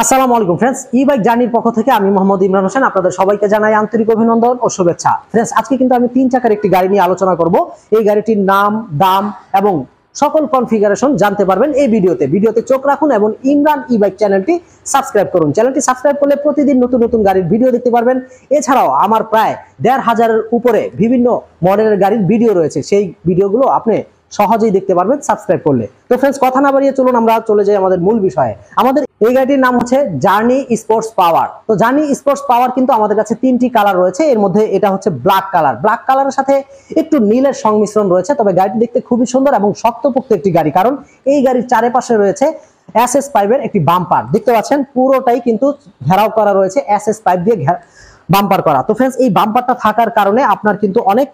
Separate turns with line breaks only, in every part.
আসসালামু আলাইকুম friends, e-bike জার্নির পক্ষ থেকে আমি মোহাম্মদ ইমরান হোসেন আপনাদের সবাইকে জানাই আন্তরিক অভিনন্দন ও শুভেচ্ছা। ফ্রেন্ডস, আজকে কিন্তু আমি 3 চাকার একটি গাড়ি নিয়ে আলোচনা করব। এই গাড়িটির নাম, দাম এবং সকল কনফিগারেশন জানতে পারবেন এই ভিডিওতে চোখ রাখুন এবং ইমরান ই-বাইক চ্যানেলটি সাবস্ক্রাইব করুন। চ্যানেলটি সাবস্ক্রাইব করলে প্রতিদিন নতুন নতুন গাড়ির ভিডিও দেখতে পারবেন। এছাড়াও আমার প্রায় 1,500-এর উপরে বিভিন্ন মডেলের গাড়ির ভিডিও রয়েছে, সেই ভিডিওগুলো আপনি সহজেই দেখতে পারবেন সাবস্ক্রাইব করলে। তো ফ্রেন্ডস, কথা না বাড়িয়ে চলুন আমরা চলে যাই আমাদের মূল বিষয়ে। আমাদের এই গাড়িটির নাম হচ্ছে জার্নি স্পোর্টস পাওয়ার। তো জার্নি স্পোর্টস পাওয়ার কিন্তু আমাদের কাছে 3টি কালার রয়েছে। এর মধ্যে এটা হচ্ছে ব্ল্যাক কালারের সাথে একটু নীলের সংমিশ্রণ রয়েছে। তবে গাড়িটি দেখতে খুবই সুন্দর এবং শক্তপোক্ত একটি গাড়ি, কারণ এই গাড়ির চারপাশে রয়েছে SS5 এর একটি বাম্পার। দেখতে পাচ্ছেন পুরোটাই কিন্তু ঘেরাও করা রয়েছে SS5 দিয়ে বাম্পার করা। তো ফ্রেন্ডস, এই বাম্পারটা থাকার কারণে আপনার কিন্তু অনেক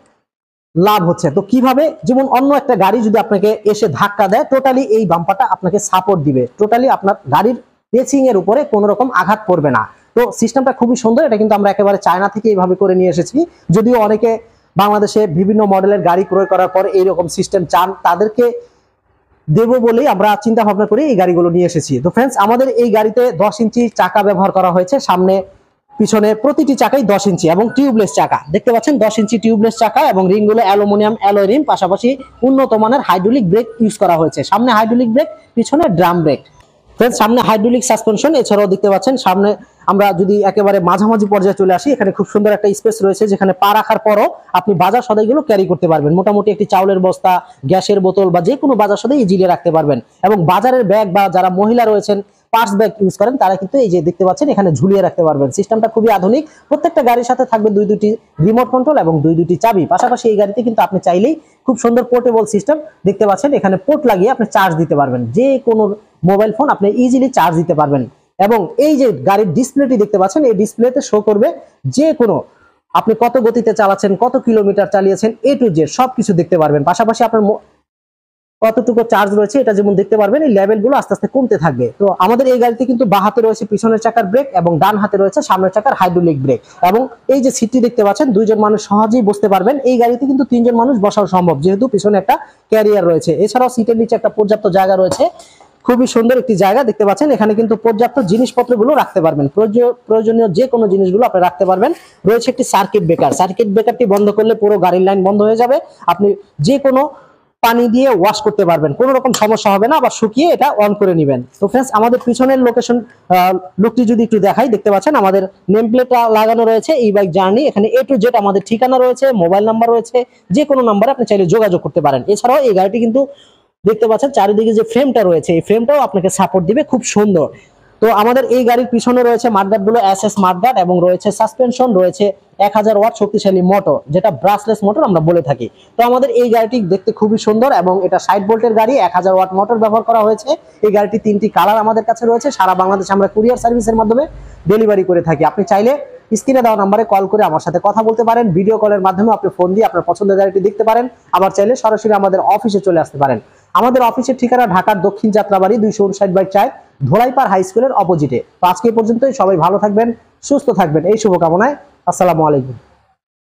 লাভ হচ্ছে। তো কিভাবে, যেমন অন্য একটা গাড়ি যদি আপনাকে এসে ধাক্কা দেয়, টোটালি এই বাম্পারটা আপনাকে সাপোর্ট দিবে, টোটালি আপনার গাড়ির রেসিং এর উপরে কোনো রকম আঘাত করবে না। তো সিস্টেমটা খুবই সুন্দর। এটা কিন্তু আমরা একেবারে চায়না থেকে এইভাবে করে নিয়ে এসেছি। যদিও অনেকে বাংলাদেশে বিভিন্ন মডেলের গাড়ি ক্রয় করার পর এইরকম সিস্টেম চান, তাদেরকে দেবো বলেই আমরা চিন্তা ভাবনা করে এই গাড়িগুলো নিয়ে এসেছি। তো ফ্রেন্ডস, আমাদের এই গাড়িতে 10 ইঞ্চি চাকা ব্যবহার করা হয়েছে। সামনে পিছনে প্রতিটি চাকাই 10 ইঞ্চি এবং টিউবলেস চাকা। দেখতে পাচ্ছেন 10 ইঞ্চি টিউবলেস চাকা এবং রিংগুলো অ্যালুমিনিয়াম অ্যালয় রিম, পাশাপাশি উন্নত মানের হাইড্রোলিক ব্রেক ইউজ করা হয়েছে। সামনে হাইড্রোলিক ব্রেক, পিছনে ড্রাম ব্রেক। ফ্রেন্ডস, সামনে হাইড্রোলিক সাসপেনশন। এছাড়াও দেখতে পাচ্ছেন সামনে আমরা যদি একেবারে মাঝামাঝি পর্যায়ে চলে আসি, এখানে খুব সুন্দর একটা স্পেস রয়েছে, যেখানে পা রাখার পরও আপনি বাজার সদাইগুলো ক্যারি করতে পারবেন। মোটামুটি একটি চাউলের বস্তা, গ্যাসের বোতল বা যে কোনো বাজার সদাই ইজিলি রাখতে পারবেন। এবং বাজারের ব্যাগ বা যারা মহিলা রয়েছেন পার্স ব্যাগ ইউজ করেন, তারা কিন্তু এই যে দেখতে পাচ্ছেন এখানে ঝুলিয়ে রাখতে পারবেন। সিস্টেমটা খুবই আধুনিক। প্রত্যেকটা গাড়ির সাথে থাকবে দুটি রিমোট কন্ট্রোল এবং দুটি চাবি। পাশাপাশি এই গাড়িতে কিন্তু আপনি চাইলেই খুব সুন্দর পোর্টেবল সিস্টেম, দেখতে পাচ্ছেন এখানে পোর্ট লাগিয়ে আপনি চার্জ দিতে পারবেন। যে কোনো মোবাইল ফোন আপনি ইজিলি চার্জ দিতে পারবেন। এবং এই যে গাড়ির ডিসপ্লেটি দেখতে পাচ্ছেন, এই ডিসপ্লেতে শো করবে যে কোনো আপনি কত গতিতে চালাচ্ছেন, কত কিলোমিটার চালিয়েছেন, A to Z সবকিছু দেখতে পারবেন। পাশাপাশি আপনার কতটুকু চার্জ রয়েছে এটা যেমন দেখতে পারবেন। এই লেভেলগুলো আস্তে আস্তে কমতে থাকবে। তো আমাদের এই গাড়িতে কিন্তু বাঁ হাতে রয়েছে পিছনের চাকার ব্রেক এবং ডান হাতে রয়েছে সামনের চাকার হাইড্রোলিক ব্রেক। এবং এই যে সিটটি দেখতে পাচ্ছেন, 2 জন মানুষ সহজেই বসতে পারবেন। এই গাড়িতে কিন্তু 3 জন মানুষ বসাও সম্ভব, যেহেতু পিছনে একটা ক্যারিয়ার রয়েছে। এছাড়াও সিটের নিচে একটা পর্যাপ্ত জায়গা রয়েছে, খুবই সুন্দর একটি জায়গা দেখতে পাচ্ছেন। এখানে কিন্তু পর্যাপ্ত জিনিসপত্রগুলো রাখতে পারবেন, প্রয়োজনীয় যে কোনো জিনিসগুলো আপনি রাখতে পারবেন। রয়েছে একটি সার্কিট ব্রেকারটি বন্ধ করলে পুরো গাড়ির লাইন বন্ধ হয়ে যাবে। আপনি যে কোনো পানি দিয়ে ওয়াশ করতে পারবেন, কোনো রকম সমস্যা হবে না, বা শুকিয়ে এটা অন করে নেবেন। তো ফ্রেন্ডস, আমাদের পিছনের লুকটি যদি একটু দেখাই, দেখতে পাচ্ছেন আমাদের নেম প্লেটটা লাগানো রয়েছে ই-বাইক জার্নি। এখানে A to Z আমাদের ঠিকানা রয়েছে, মোবাইল নাম্বার রয়েছে, যে কোনো নাম্বারে আপনি চাইলে যোগাযোগ করতে পারেন। এছাড়াও এই গাড়িটি কিন্তু দেখতে পাচ্ছেন চারিদিকে যে ফ্রেমটা রয়েছে, এই ফ্রেমটাও আপনাকে সাপোর্ট দিবে, খুব সুন্দর। তো আমাদের এই গাড়ির পিছনে রয়েছে মাঠগার্ড গুলো SS মাঠগার্ড এবং রয়েছে সাসপেনশন, রয়েছে 1000 ওয়াট শক্তিশালী মোটর, যেটা ব্রাশলেস মোটর আমরা বলে থাকি। তো আমাদের এই গাড়িটি দেখতে খুবই সুন্দর এবং এটা 60 ভোল্টের গাড়ি, 1000 ওয়াট মোটর ব্যবহার করা হয়েছে। এই গাড়িটি 3টি কালার আমাদের কাছে রয়েছে। সারা বাংলাদেশে আমরা কুরিয়ার সার্ভিসের মাধ্যমে ডেলিভারি করে থাকি। আপনি চাইলে স্ক্রিনে দেওয়া নাম্বারে কল করে আমার সাথে কথা বলতে পারেন। ভিডিও কলের মাধ্যমে আপনি ফোন দিয়ে আপনার পছন্দের গাড়িটি দেখতে পারেন। আবার চাইলে সরাসরি আমাদের অফিসে চলে আসতে পারেন। আমাদের অফিসের ঠিকানা ঢাকার দক্ষিণ যাত্রাবাড়ি 259/4 ধোলাইপাড় হাই স্কুলের অপোজিটে। তো আজকে এই পর্যন্তই। সবাই ভালো থাকবেন, সুস্থ থাকবেন, এই শুভকামনায়। আসসালামু আলাইকুম।